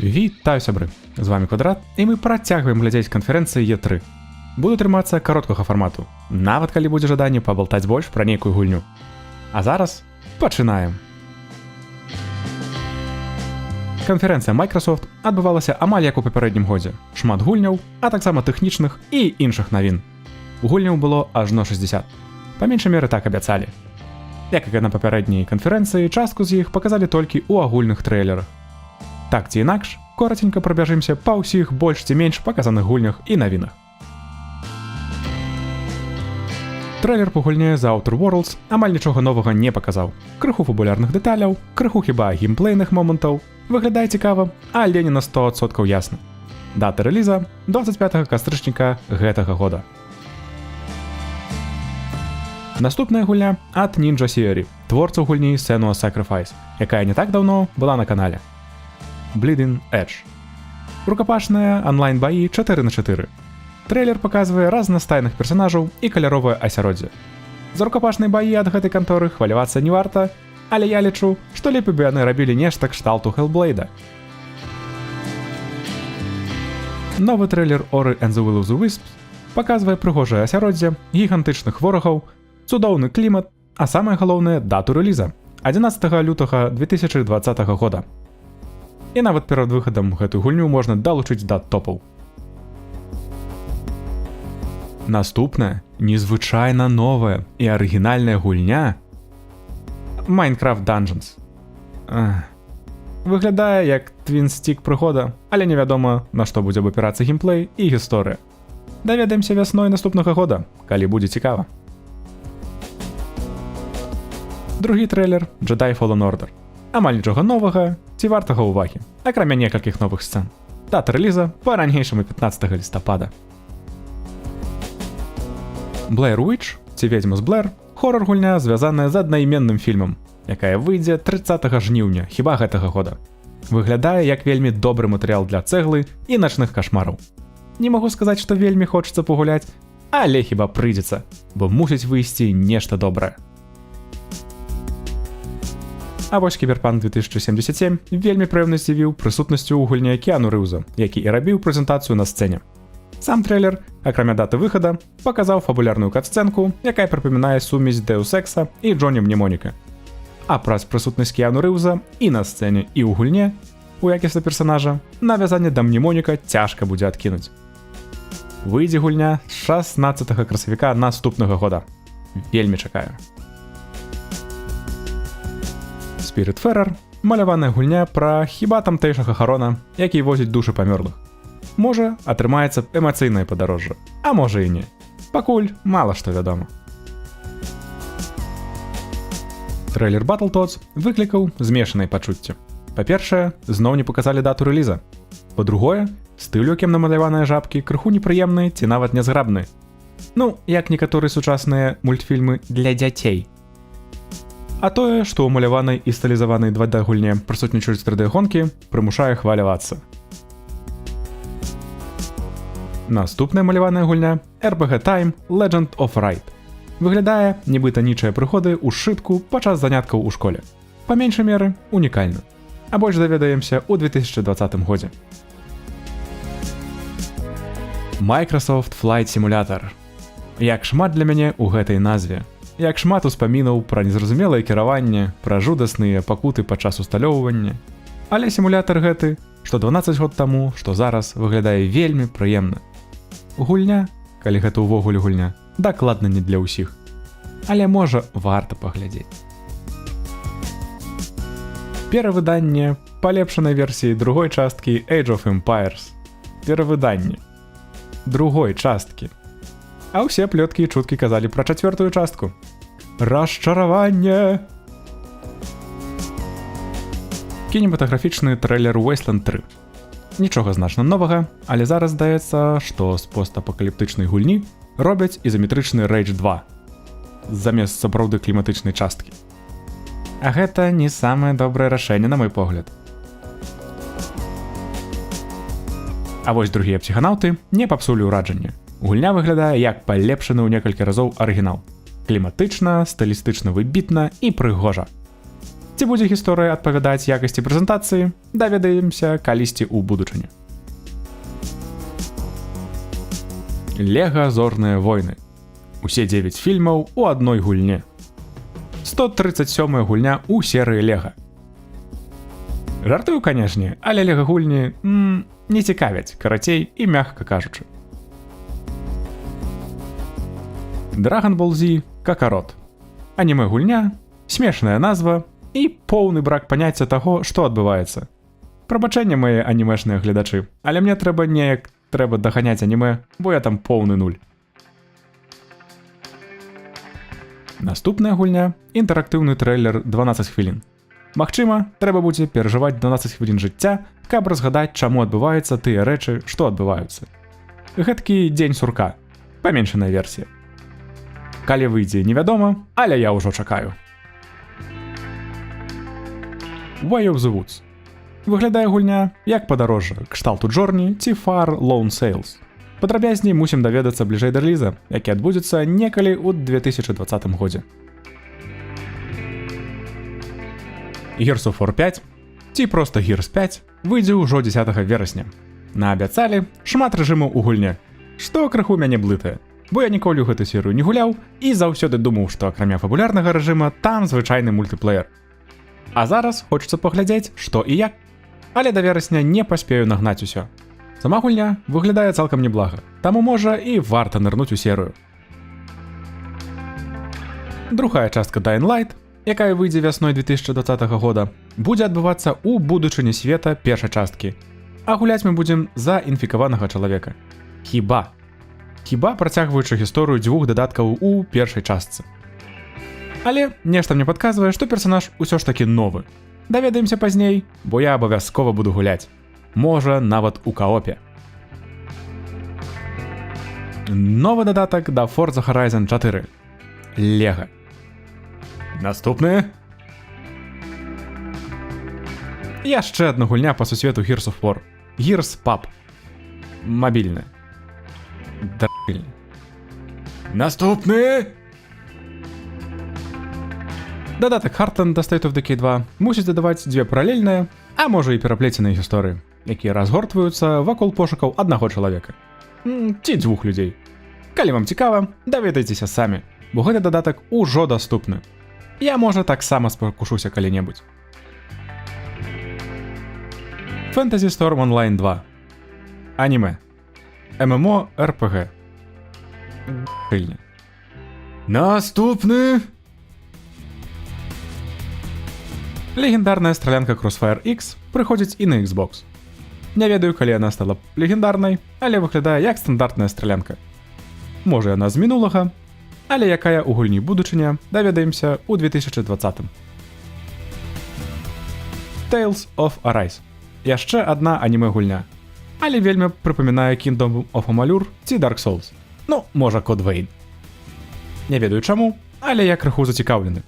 Вітаю, сябры! З вами Квадрат, і мы працягваем глядзець канферэнцыі E3. Буду трымацца кароткага фармату, нават калі будзе жаданне пабалтаць больш пра нейкую гульню. А зараз пачынаем! Канферэнцыя Microsoft адбывалася амаль як у папярэднім годзе. Шмат гульняў, а таксама тэхнічных і іншых навін. Гульняў было ажно 60. Па меншай меры так абяцалі. Як і на папярэдняй канферэнцыі, частку з іх паказалі толькі ў агульных трэйлерах. Так ці інакш, коротенька пробяжымся па ўсіх больш ці менш паказаных гульнях і навінах. Трэйлер па гульне The Outer Worlds амаль нічога новага не паказаў. Крыху фабулярных дэталяў, крыху хіба геймплейных момантаў. Выглядае цікава, але не на 100% ясна. Дата рэліза 25 кастрычніка гэтага года. Наступная гульня ад Ninja Theory, творцаў гульні Senua's Sacrifice, якая не так даўно была на канале. Bleeding Edge. Рукапашныя онлайн-баі 4×4. Трэйлер паказвае разнастайных персанажаў і каляровае асяроддзе. За рукапашныя баі ад гэтай канторы хвалявацца не варта, але я лічу, што лепей бы яны рабілі нешта кшталту Hellblade. Новы трэйлер Ori and the Will of the Wisps паказвае прыгожае асяроддзе, гігантычных ворагаў, цудоўны клімат, а самае галоўнае дату рэліза 11 лютага 2020 года. І нават перад выхадам гэтую гульню можна далучыць да топаў. Наступная, незвычайна новая і арыгінальная гульня Minecraft Dungeons. Выглядае як твін-стік прыгода, але невядома, на што будзе абапірацца геймплей і гісторыя. Даведаемся вясной наступнага года, калі будзе цікава. Другі трэйлер Jedi Fallen Order. Амаль нічога новага ці вартага ўвагі, акрамя некалькіх новых сцэн. Дата рэліза па-ранейшаму 15 лістапада. Blair Witch, ці Ведьма з Блэр, хорар-гульня, звязаная з аднайменным фільмам, якая выйдзе 30 жніўня, хіба гэтага года. Выглядае як вельмі добры матэрыял для цэглы і начных кашмараў. Не магу сказаць, што вельмі хочацца пагуляць, але хіба прыйдзецца, бо мусіць выйсці нешта добрае. А вось Cyberpunk 2077 вельмі прыемна здзівіў прысутнасцю ў гульні Кіану Рыўза, які і рабіў прэзентацыю на сцэне. Сам трэйлер, акрамя даты выхада, паказаў фабулярную кат-сцэнку, якая прыпамінае сумесь Deus Ex'a і Джоні Мнемоніка. А праз прысутнасць Кіану Рыўза і на сцэне, і ў гульне, у якасці персанажа, навязанне да Мнемоніка цяжка будзе адкінуць. Выйдзе гульня 16 красавіка наступнага года. Вельмі чакаю. Spiritfarer – маляваная гульня пра хіба тамтэйшага Харона, які возіць душы памёрлых. Можа, атрымаецца эмацыйнае падарожжа, а можа і не. Пакуль мала што вядома. Трэйлер Battletoads выклікаў змешаныя пачуцці. Па-першае, зноў не паказалі дату рэліза. Па-другое, стыль, якім намаляваныя жабкі, крыху непрыемны ці нават нязграбны. Ну, як некаторыя сучасныя мультфільмы для дзяцей. А тое, што ў маляванай і стылізаванай 2D гульне прысутнічаюць 3D-гонкі, прымушае хвалявацца. Наступная маляваная гульня RPG Time Legend of Wright. Выглядае, нібыта нічыя прыходы ў сшытку падчас заняткаў у школе. Па меншай меры, унікальна. А больш даведаемся ў 2020 годзе. Microsoft Flight Simulator. Як шмат для мяне ў гэтай назве. Як шмат успамінаў пра незразумелае кіраванне, пра жудасныя пакуты падчас усталёўвання. Але сімулятар гэты, што 12 год таму, што зараз, выглядае вельмі прыемна. Гульня, калі гэта ўвогуле гульня, дакладна не для ўсіх. Але можа, варта паглядзець. Перавыданне палепшанай версіі другой часткі Age of Empires. Перавыданне другой часткі. А ўсе плёткі і чуткі казалі пра чацвёртую частку. Расчараванне! Кінематаграфічны трэйлер Wasteland 3. Нічога значна новага, але зараз здаецца, што з постапакаліптычнай гульні робяць ізаметрычны Rage 2 замест сапраўды кліматычнай часткі. А гэта не самае добрае рашэнне, на мой погляд. А вось другія псіханаўты не папсулі ўраджанне. Гульня выглядае як палепшаны ў некалькі разоў арыгінал. Кліматычна, стылістычна выбітна і прыгожа. Ці будзе гісторыя адпавядаць якасці прэзентацыі, даведаемся калісьці ў будучыні. Лего Зорныя войны. Усе 9 фільмаў у адной гульне. 137-я гульня ў серыі Лего. Жартую, канешне, але Лего гульні не цікавяць, карацей і мякка кажучы. Dragon Ball Z Какарот. Анімэ гульня, смешная назва і поўны брак паняцця таго, што адбываецца. Прабачэнне мае анімешныя гледачы, але мне трэба даганяць анімэ, бо я там поўны нуль. Наступная гульня – інтэрактыўны трэйлер 12 хвілін. Магчыма, трэба будзе перажываць 12 хвілін жыцця, каб разгадаць, чаму адбываюцца тыя рэчы, што адбываюцца. Гэткі дзень сурка, паменшаная версія. Калі выйдзе, невядома, але я ўжо чакаю. Way of the Woods. Выглядае гульня як падарожжа, кшталту Journey ці Far Lone Sails. Падрабязней мусім даведацца бліжэй да рэліза, які адбудзецца некалі ў 2020 годзе. Gears of War 5, ці проста Gears 5, выйдзе ўжо 10 верасня. Наабяцалі шмат рэжымаў у гульне, што крыху мяне блытае, бо я ніколі ў гэту серыю не гуляў і заўсёды думаў, што акрамя фабулярнага рэжыма там звычайны мультыплеер. А зараз хочацца паглядзець, што і як. Але да верасня не паспею нагнаць усё. Сама гульня выглядае цалкам неблага, таму можа і варта нырнуць у серыю. Другая частка Dying Light, якая выйдзе вясной 2020 года, будзе адбывацца ў будучыні света першай часткі, а гуляць мы будзем за інфікаванага чалавека. Хіба працягваючы гісторыю дзвюх дадаткаў у першай частцы. Але нешта мне падказвае, што персанаж усё ж такі новы. Даведаемся пазней, бо я абавязкова буду гуляць. Можа, нават у каопе. Новы дадатак да Forza Horizon 4. Лего. Наступны. Яшчэ адна гульня па сусвету Gears of War. Gears Pub. Мабільная. Наступны! Дадатак Heartland да State of Decay 2 мусіць дадаваць дзве паралельныя, а можа і пераплеценыя гісторыі, якія разгортваюцца вакол пошукаў аднаго чалавека. Ці дзвюх людзей. Калі вам цікава, даведайцеся самі, бо гэты дадатак ужо даступны. Я, можа, таксама спакушуся калі-небудзь. Fantasy Storm Online 2. Анімэ. ММО РПГ. Наступны! Легендарная стралянка Crossfire X прыходзіць і на Xbox. Не ведаю, калі яна стала легендарнай, але выглядае як стандартная стралянка. Можа, яна з мінулага, але якая ў гульні будучыня, даведаемся ў 2020. Tales of Arise. Яшчэ адна анімэ-гульня, але вельмі прыпамінае Kingdom of Amalur ці Dark Souls. Ну, можа, Code Vein. Не ведаю чаму, але я крыху зацікаўлены.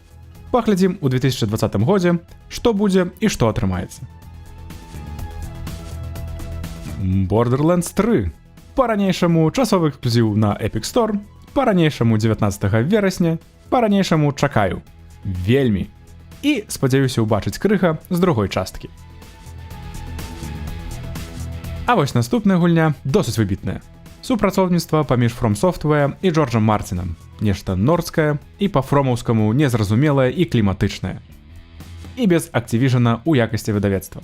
Паглядзім у 2020 годзе, што будзе і што атрымаецца. Borderlands 3. Па-ранейшаму часовы эксклюзіў на Epic Store, па-ранейшаму 19 верасня, па-ранейшаму чакаю. Вельмі. І спадзяюся ўбачыць крыха з другой часткі. А вось наступная гульня досыць выбітная. Супрацоўніцтва паміж From Software і Джорджам Мартинам. Нешта нордскае і па-фромаўскаму незразумелае і кліматычнае. І без Activision у якасці выдавецтва.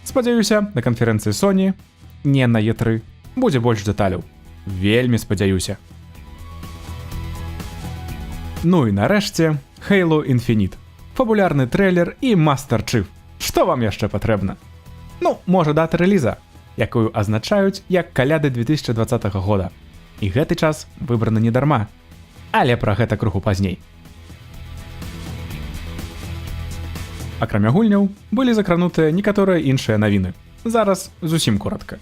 Спадзяюся, на канферэнцыі Sony, не на E3, будзе больш дэталяў. Вельмі спадзяюся. Ну і нарэшце, Halo Infinite. Фабулярны трэйлер і Master Chief. Што вам яшчэ патрэбна? Ну, можа, дата рэліза, якую азначаюць як каляды 2020 года. І гэты час выбраны не дарма. Але пра гэта крыху пазней. Акрамя гульняў, былі закранутыя некаторыя іншыя навіны. Зараз зусім коратка.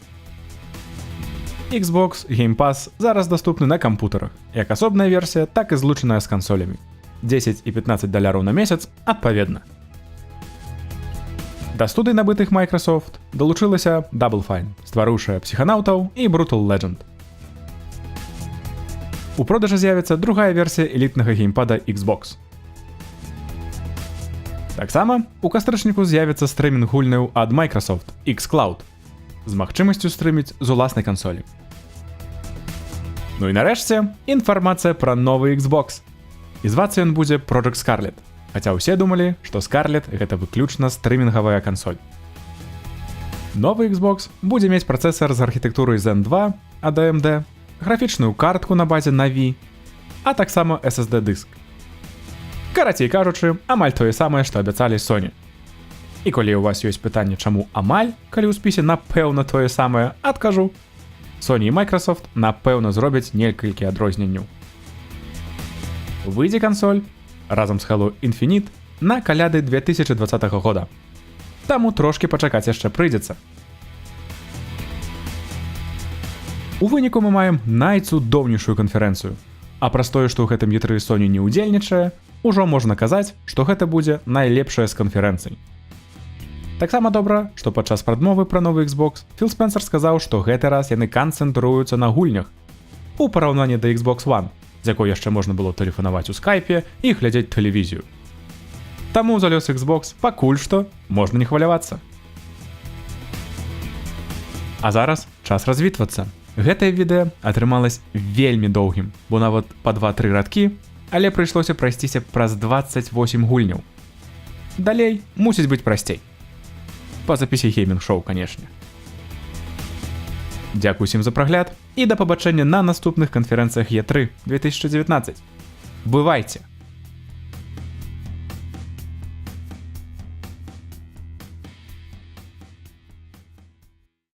Xbox Game Pass зараз даступны на кампутарах, як асобная версія, так і злучаная з кансолямі. 10 і 15 даляраў на месяц адпаведна. Да студый набытых Microsoft далучылася Double Fine, стварыўшая псіханаўтаў і Brutal Legend. У продажы з'явіцца другая версія элітнага геймпада Xbox. Таксама у кастрычніку з'явіцца стрымінг гульняў ад Microsoft xCloud з магчымасцю стрыміць з уласнай кансолі. Ну і нарэшце, інфармацыя пра новы Xbox. І звацца ён будзе Project Scarlet, хаця ўсе думалі, што Scarlet гэта выключна стрымінгавая кансоль. Новы Xbox будзе мець працэсар з архітэктурай Zen 2 ад AMD, графічную картку на базе Navi, а таксама SSD-дыск. Карацей кажучы, амаль тое самае, што абяцалі Sony. І калі у вас ёсць пытанне, чаму амаль, калі ў спісе напэўна тое самае, адкажу. Sony і Microsoft напэўна зробяць некалькі адрозненняў. Выйдзе кансоль разам з Halo Infinite на каляды 2020 года. Таму трошкі пачакаць яшчэ прыйдзецца. У выніку мы маем найцудоўнейшую канферэнцыю. А праз тое, што ў гэтым E3 Sony не ўдзельнічае, ужо можна казаць, што гэта будзе найлепшая з канферэнцый. Таксама добра, што падчас прадмовы пра новы Xbox Філ Спенсер сказаў, што гэты раз яны канцэнтруюцца на гульнях у параўнанні да Xbox One, з якой яшчэ можна было тэлефанаваць у скайпе і глядзець тэлевізію. Таму за лёс Xbox пакуль што можна не хвалявацца. А зараз час развітвацца. Гэтае відэа атрымалось вельмі доўгім, бо нават па 2-3 радкі, але прыйшлося прайсціся праз 28 гульняў. Далей мусіць быць прасцей. Па запісе геймінг-шоу, канешне. Дзякуй усім за прагляд і да пабачэння на наступных канферэнцыях E3 2019. Бывайце!